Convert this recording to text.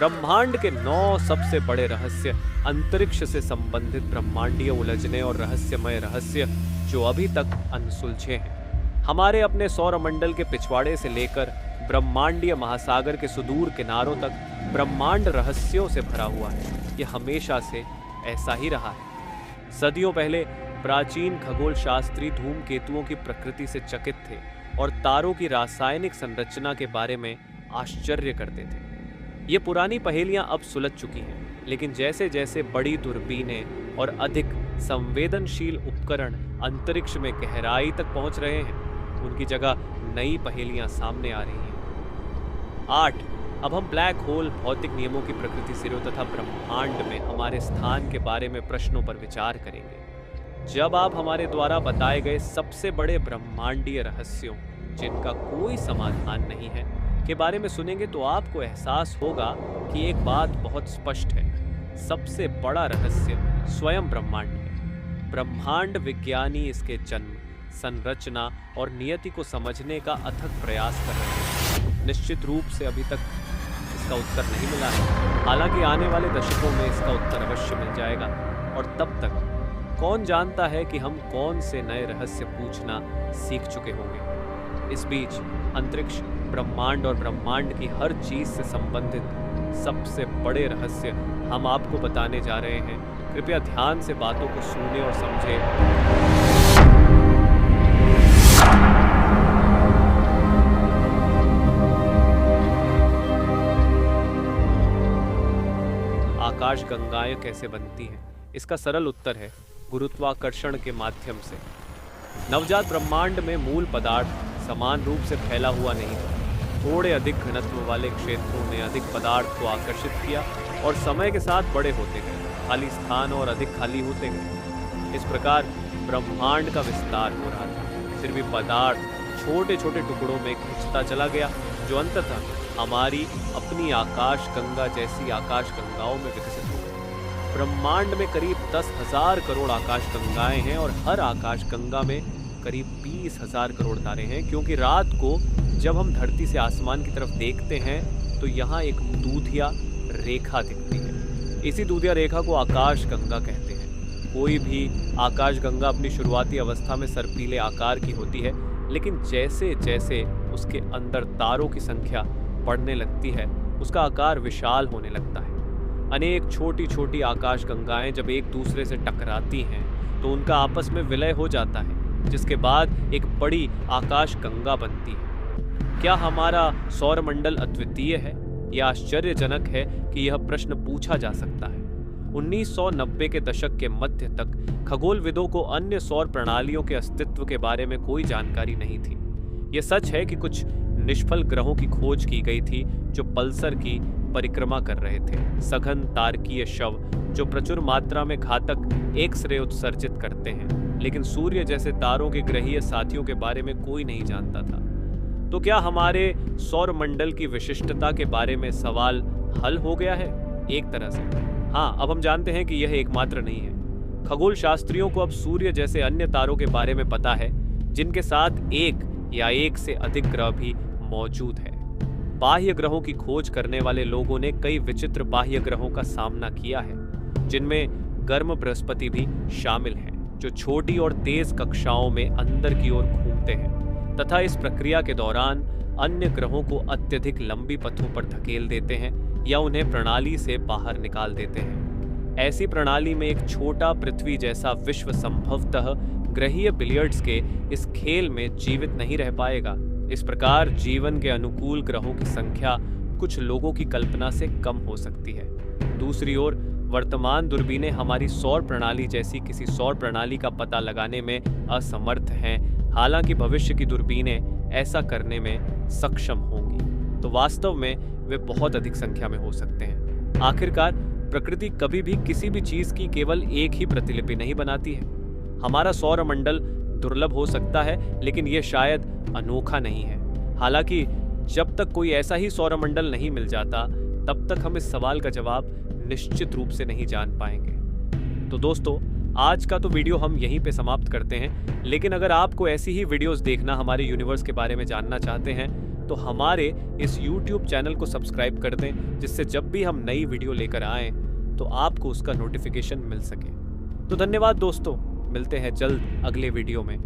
ब्रह्मांड के 9 सबसे बड़े रहस्य, अंतरिक्ष से संबंधित ब्रह्मांडीय उलझने और रहस्यमय रहस्य जो अभी तक अनसुलझे हैं। हमारे अपने सौरमंडल के पिछवाड़े से लेकर ब्रह्मांडीय महासागर के सुदूर किनारों तक ब्रह्मांड रहस्यों से भरा हुआ है। यह हमेशा से ऐसा ही रहा है। सदियों पहले प्राचीन खगोल शास्त्री धूमकेतुओं की प्रकृति से चकित थे और तारों की रासायनिक संरचना के बारे में आश्चर्य करते थे। ये पुरानी पहेलियां अब सुलझ चुकी हैं, लेकिन जैसे जैसे बड़ी दूरबीनें और अधिक संवेदनशील उपकरण अंतरिक्ष में गहराई तक पहुंच रहे हैं, उनकी जगह नई पहेलियां सामने आ रही हैं। 8 अब हम ब्लैक होल, भौतिक नियमों की प्रकृति, सिरों तथा ब्रह्मांड में हमारे स्थान के बारे में प्रश्नों पर विचार करेंगे। जब आप हमारे द्वारा बताए गए सबसे बड़े ब्रह्मांडीय रहस्यों, जिनका कोई समाधान नहीं है, के बारे में सुनेंगे तो आपको एहसास होगा कि एक बात बहुत स्पष्ट है। सबसे बड़ा रहस्य स्वयं ब्रह्मांड है। ब्रह्मांड विज्ञानी इसके जन्म, संरचना और नियति को समझने का अथक प्रयास कर रहे हैं। निश्चित रूप से अभी तक इसका उत्तर नहीं मिला है, हालांकि आने वाले दशकों में इसका उत्तर अवश्य मिल जाएगा। और तब तक कौन जानता है कि हम कौन से नए रहस्य पूछना सीख चुके होंगे। इस बीच अंतरिक्ष, ब्रह्मांड और ब्रह्मांड की हर चीज से संबंधित सबसे बड़े रहस्य हम आपको बताने जा रहे हैं। कृपया ध्यान से बातों को सुने और समझें। आकाश गंगाएं कैसे बनती हैं? इसका सरल उत्तर है गुरुत्वाकर्षण के माध्यम से। नवजात ब्रह्मांड में मूल पदार्थ समान रूप से फैला हुआ नहीं था। थोड़े अधिक घनत्व वाले क्षेत्रों ने अधिक पदार्थ को आकर्षित किया और समय के साथ बड़े होते गए, खाली स्थान और अधिक खाली होते गए। इस प्रकार ब्रह्मांड का विस्तार हो रहा था। फिर भी पदार्थ छोटे छोटे टुकड़ों में खिंचता चला गया, जो अंततः हमारी अपनी आकाश गंगा जैसी आकाश गंगाओं में विकसित हो गई। ब्रह्मांड में करीब 10,000 करोड़ आकाश गंगाएं हैं और हर आकाश गंगा में करीब 20,000 करोड़ तारे हैं, क्योंकि रात को जब हम धरती से आसमान की तरफ देखते हैं तो यहाँ एक दूधिया रेखा दिखती है। इसी दूधिया रेखा को आकाश गंगा कहते हैं। कोई भी आकाश गंगा अपनी शुरुआती अवस्था में सर्पीले आकार की होती है, लेकिन जैसे जैसे उसके अंदर तारों की संख्या बढ़ने लगती है, उसका आकार विशाल होने लगता है। अनेक छोटी छोटी आकाश गंगाएं जब एक दूसरे से टकराती हैं तो उनका आपस में विलय हो जाता है, जिसके बाद एक बड़ी आकाश गंगा बनती है। क्या हमारा सौरमंडल अद्वितीय है? यह आश्चर्यजनक है कि यह प्रश्न पूछा जा सकता है। 1990 के दशक के मध्य तक खगोलविदों को अन्य सौर प्रणालियों के अस्तित्व के बारे में कोई जानकारी नहीं थी। यह सच है कि कुछ निष्फल ग्रहों की खोज की गई थी जो पल्सर की परिक्रमा कर रहे थे, सघन तारकीय शव जो प्रचुर मात्रा में घातक एक्स-रे उत्सर्जित करते हैं, लेकिन सूर्य जैसे तारों के ग्रहीय साथियों के बारे में कोई नहीं जानता था। तो क्या हमारे सौरमंडल की विशिष्टता के बारे में सवाल हल हो गया है? एक तरह से हाँ, अब हम जानते हैं कि यह एकमात्र नहीं है। खगोल शास्त्रियों को अब सूर्य जैसे अन्य तारों के बारे में पता है, जिनके साथ एक या एक से अधिक ग्रह भी मौजूद है। बाह्य ग्रहों की खोज करने वाले लोगों ने कई विचित्र बाह्य ग्रहों का सामना किया है, जिनमें गर्म बृहस्पति भी शामिल है, जो छोटी और तेज कक्षाओं में अंदर की ओर घूमते हैं तथा इस प्रक्रिया के दौरान अन्य ग्रहों को अत्यधिक लंबी पथों पर धकेल देते हैं या उन्हें प्रणाली से बाहर निकाल देते हैं। ऐसी प्रणाली में एक छोटा पृथ्वी जैसा विश्व संभवतः ग्रहीय बिलियर्ड्स के इस खेल में जीवित नहीं रह पाएगा। इस प्रकार जीवन के अनुकूल ग्रहों की संख्या कुछ लोगों की कल्पना से कम हो सकती है। दूसरी ओर वर्तमान दूरबीनें हमारी सौर प्रणाली जैसी किसी सौर प्रणाली का पता लगाने में असमर्थ हैं, हालांकि भविष्य की दूरबीनें ऐसा करने में सक्षम होंगी, तो वास्तव में वे बहुत अधिक संख्या में हो सकते हैं। आखिरकार प्रकृति कभी भी किसी भी चीज की केवल एक ही प्रतिलिपि नहीं बनाती है। हमारा सौरमंडल दुर्लभ हो सकता है, लेकिन यह शायद अनोखा नहीं है। हालांकि जब तक कोई ऐसा ही सौरमंडल नहीं मिल जाता, तब तक हम इस सवाल का जवाब निश्चित रूप से नहीं जान पाएंगे। तो दोस्तों, आज का तो वीडियो हम यहीं पे समाप्त करते हैं, लेकिन अगर आपको ऐसी ही वीडियोस देखना, हमारे यूनिवर्स के बारे में जानना चाहते हैं, तो हमारे इस YouTube चैनल को सब्सक्राइब कर दें, जिससे जब भी हम नई वीडियो लेकर आएँ तो आपको उसका नोटिफिकेशन मिल सके। तो धन्यवाद दोस्तों, मिलते हैं जल्द अगले वीडियो में।